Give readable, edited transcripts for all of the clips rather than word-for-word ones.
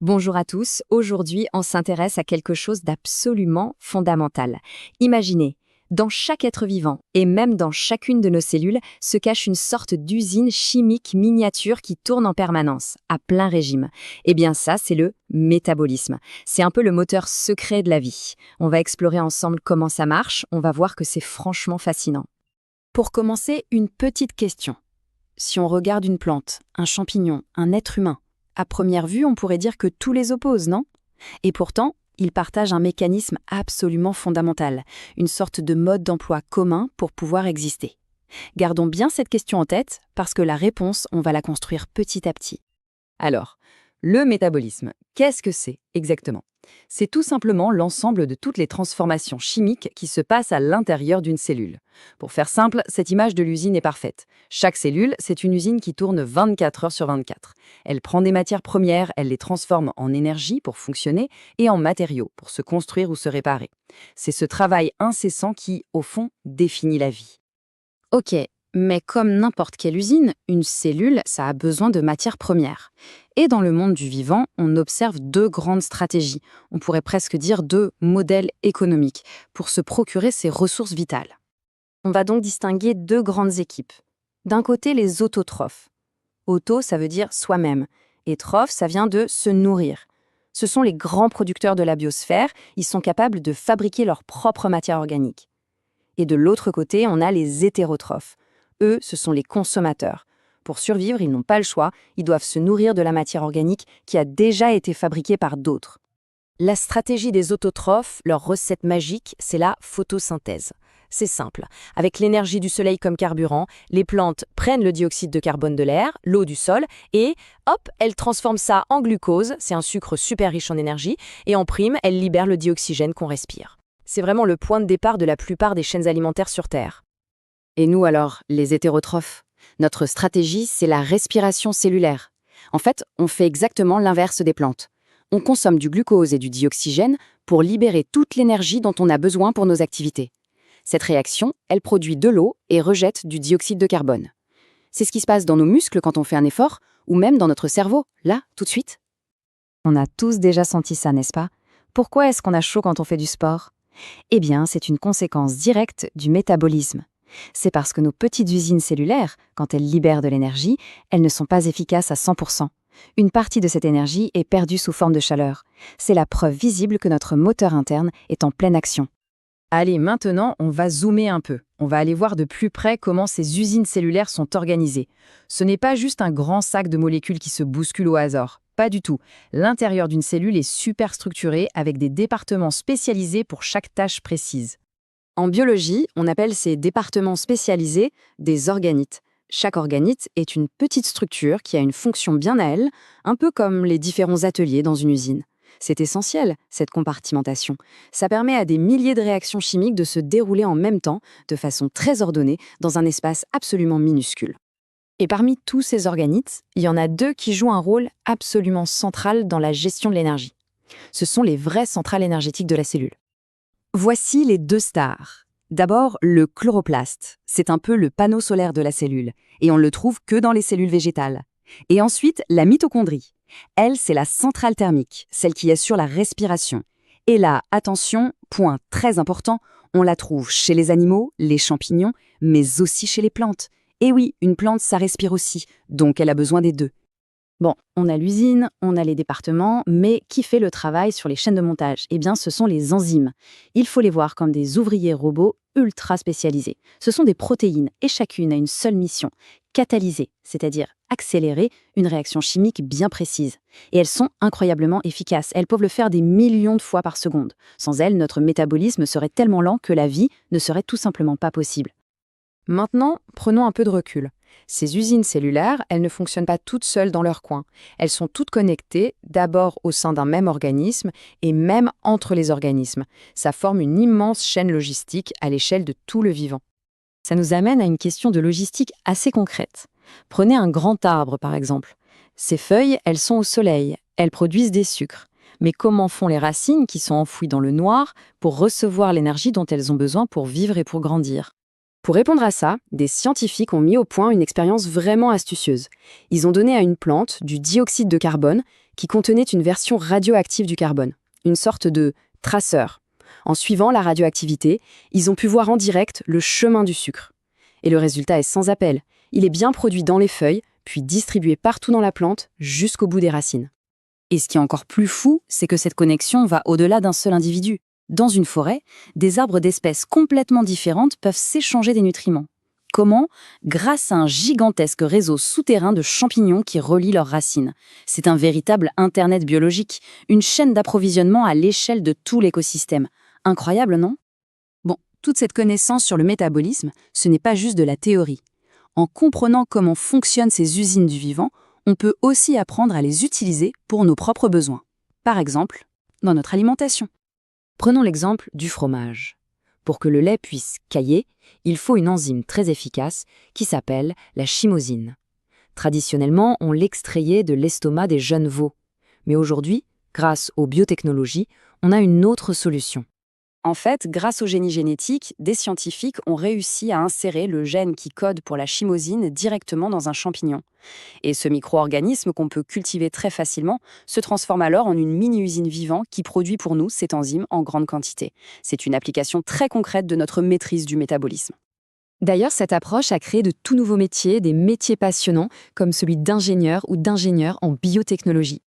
Bonjour à tous, aujourd'hui on s'intéresse à quelque chose d'absolument fondamental. Imaginez, dans chaque être vivant, et même dans chacune de nos cellules, se cache une sorte d'usine chimique miniature qui tourne en permanence, à plein régime. Eh bien ça, c'est le métabolisme. C'est un peu le moteur secret de la vie. On va explorer ensemble comment ça marche, on va voir que c'est franchement fascinant. Pour commencer, une petite question. Si on regarde une plante, un champignon, un être humain, à première vue, on pourrait dire que tout les oppose, non? Et pourtant, ils partagent un mécanisme absolument fondamental, une sorte de mode d'emploi commun pour pouvoir exister. Gardons bien cette question en tête, parce que la réponse, on va la construire petit à petit. Alors, le métabolisme, qu'est-ce que c'est exactement? C'est tout simplement l'ensemble de toutes les transformations chimiques qui se passent à l'intérieur d'une cellule. Pour faire simple, cette image de l'usine est parfaite. Chaque cellule, c'est une usine qui tourne 24 heures sur 24. Elle prend des matières premières, elle les transforme en énergie pour fonctionner et en matériaux pour se construire ou se réparer. C'est ce travail incessant qui, au fond, définit la vie. Ok, mais comme n'importe quelle usine, une cellule, ça a besoin de matières premières. Et dans le monde du vivant, on observe deux grandes stratégies, on pourrait presque dire deux modèles économiques, pour se procurer ces ressources vitales. On va donc distinguer deux grandes équipes. D'un côté, les autotrophes. Auto, ça veut dire soi-même, et trophe, ça vient de se nourrir. Ce sont les grands producteurs de la biosphère, ils sont capables de fabriquer leur propre matière organique. Et de l'autre côté, on a les hétérotrophes. Eux, ce sont les consommateurs. Pour survivre, ils n'ont pas le choix, ils doivent se nourrir de la matière organique qui a déjà été fabriquée par d'autres. La stratégie des autotrophes, leur recette magique, c'est la photosynthèse. C'est simple. Avec l'énergie du soleil comme carburant, les plantes prennent le dioxyde de carbone de l'air, l'eau du sol, et hop, elles transforment ça en glucose, c'est un sucre super riche en énergie, et en prime, elles libèrent le dioxygène qu'on respire. C'est vraiment le point de départ de la plupart des chaînes alimentaires sur Terre. Et nous alors, les hétérotrophes? Notre stratégie, c'est la respiration cellulaire. En fait, on fait exactement l'inverse des plantes. On consomme du glucose et du dioxygène pour libérer toute l'énergie dont on a besoin pour nos activités. Cette réaction, elle produit de l'eau et rejette du dioxyde de carbone. C'est ce qui se passe dans nos muscles quand on fait un effort, ou même dans notre cerveau, là, tout de suite. On a tous déjà senti ça, n'est-ce pas? Pourquoi est-ce qu'on a chaud quand on fait du sport? Eh bien, c'est une conséquence directe du métabolisme. C'est parce que nos petites usines cellulaires, quand elles libèrent de l'énergie, elles ne sont pas efficaces à 100%. Une partie de cette énergie est perdue sous forme de chaleur. C'est la preuve visible que notre moteur interne est en pleine action. Allez, maintenant, on va zoomer un peu. On va aller voir de plus près comment ces usines cellulaires sont organisées. Ce n'est pas juste un grand sac de molécules qui se bousculent au hasard. Pas du tout. L'intérieur d'une cellule est super structuré avec des départements spécialisés pour chaque tâche précise. En biologie, on appelle ces départements spécialisés des organites. Chaque organite est une petite structure qui a une fonction bien à elle, un peu comme les différents ateliers dans une usine. C'est essentiel, cette compartimentation. Ça permet à des milliers de réactions chimiques de se dérouler en même temps, de façon très ordonnée, dans un espace absolument minuscule. Et parmi tous ces organites, il y en a deux qui jouent un rôle absolument central dans la gestion de l'énergie. Ce sont les vraies centrales énergétiques de la cellule. Voici les deux stars. D'abord, le chloroplaste. C'est un peu le panneau solaire de la cellule, et on le trouve que dans les cellules végétales. Et ensuite, la mitochondrie. Elle, c'est la centrale thermique, celle qui assure la respiration. Et là, attention, point très important, on la trouve chez les animaux, les champignons, mais aussi chez les plantes. Et oui, une plante, ça respire aussi, donc elle a besoin des deux. Bon, on a l'usine, on a les départements, mais qui fait le travail sur les chaînes de montage? Eh bien, ce sont les enzymes. Il faut les voir comme des ouvriers robots ultra spécialisés. Ce sont des protéines, et chacune a une seule mission, catalyser, c'est-à-dire accélérer une réaction chimique bien précise. Et elles sont incroyablement efficaces. Elles peuvent le faire des millions de fois par seconde. Sans elles, notre métabolisme serait tellement lent que la vie ne serait tout simplement pas possible. Maintenant, prenons un peu de recul. Ces usines cellulaires, elles ne fonctionnent pas toutes seules dans leur coin. Elles sont toutes connectées, d'abord au sein d'un même organisme et même entre les organismes. Ça forme une immense chaîne logistique à l'échelle de tout le vivant. Ça nous amène à une question de logistique assez concrète. Prenez un grand arbre, par exemple. Ses feuilles, elles sont au soleil, elles produisent des sucres. Mais comment font les racines qui sont enfouies dans le noir pour recevoir l'énergie dont elles ont besoin pour vivre et pour grandir? Pour répondre à ça, des scientifiques ont mis au point une expérience vraiment astucieuse. Ils ont donné à une plante du dioxyde de carbone qui contenait une version radioactive du carbone, une sorte de traceur. En suivant la radioactivité, ils ont pu voir en direct le chemin du sucre. Et le résultat est sans appel. Il est bien produit dans les feuilles, puis distribué partout dans la plante, jusqu'au bout des racines. Et ce qui est encore plus fou, c'est que cette connexion va au-delà d'un seul individu. Dans une forêt, des arbres d'espèces complètement différentes peuvent s'échanger des nutriments. Comment? Grâce à un gigantesque réseau souterrain de champignons qui relient leurs racines. C'est un véritable Internet biologique, une chaîne d'approvisionnement à l'échelle de tout l'écosystème. Incroyable, non? Bon, toute cette connaissance sur le métabolisme, ce n'est pas juste de la théorie. En comprenant comment fonctionnent ces usines du vivant, on peut aussi apprendre à les utiliser pour nos propres besoins. Par exemple, dans notre alimentation. Prenons l'exemple du fromage. Pour que le lait puisse cailler, il faut une enzyme très efficace qui s'appelle la chymosine. Traditionnellement, on l'extrayait de l'estomac des jeunes veaux. Mais aujourd'hui, grâce aux biotechnologies, on a une autre solution. En fait, grâce au génie génétique, des scientifiques ont réussi à insérer le gène qui code pour la chymosine directement dans un champignon. Et ce micro-organisme qu'on peut cultiver très facilement se transforme alors en une mini-usine vivante qui produit pour nous cette enzyme en grande quantité. C'est une application très concrète de notre maîtrise du métabolisme. D'ailleurs, cette approche a créé de tout nouveaux métiers, des métiers passionnants, comme celui d'ingénieur ou d'ingénieur en biotechnologie.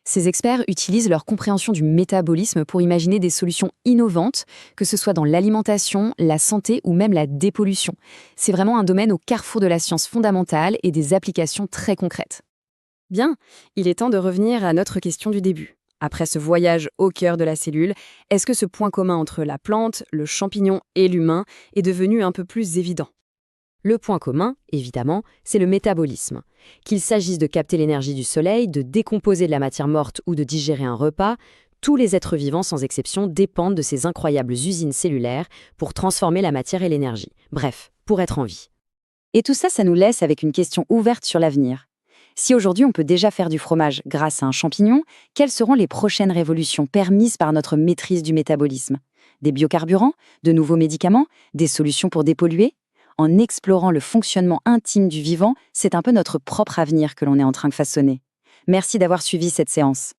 Ces experts utilisent leur compréhension du métabolisme pour imaginer des solutions innovantes, que ce soit dans l'alimentation, la santé ou même la dépollution. C'est vraiment un domaine au carrefour de la science fondamentale et des applications très concrètes. Bien, il est temps de revenir à notre question du début. Après ce voyage au cœur de la cellule, est-ce que ce point commun entre la plante, le champignon et l'humain est devenu un peu plus évident ? Le point commun, évidemment, c'est le métabolisme. Qu'il s'agisse de capter l'énergie du soleil, de décomposer de la matière morte ou de digérer un repas, tous les êtres vivants sans exception dépendent de ces incroyables usines cellulaires pour transformer la matière et l'énergie. Bref, pour être en vie. Et tout ça, ça nous laisse avec une question ouverte sur l'avenir. Si aujourd'hui on peut déjà faire du fromage grâce à un champignon, quelles seront les prochaines révolutions permises par notre maîtrise du métabolisme? Des biocarburants? De nouveaux médicaments? Des solutions pour dépolluer? En explorant le fonctionnement intime du vivant, c'est un peu notre propre avenir que l'on est en train de façonner. Merci d'avoir suivi cette séance.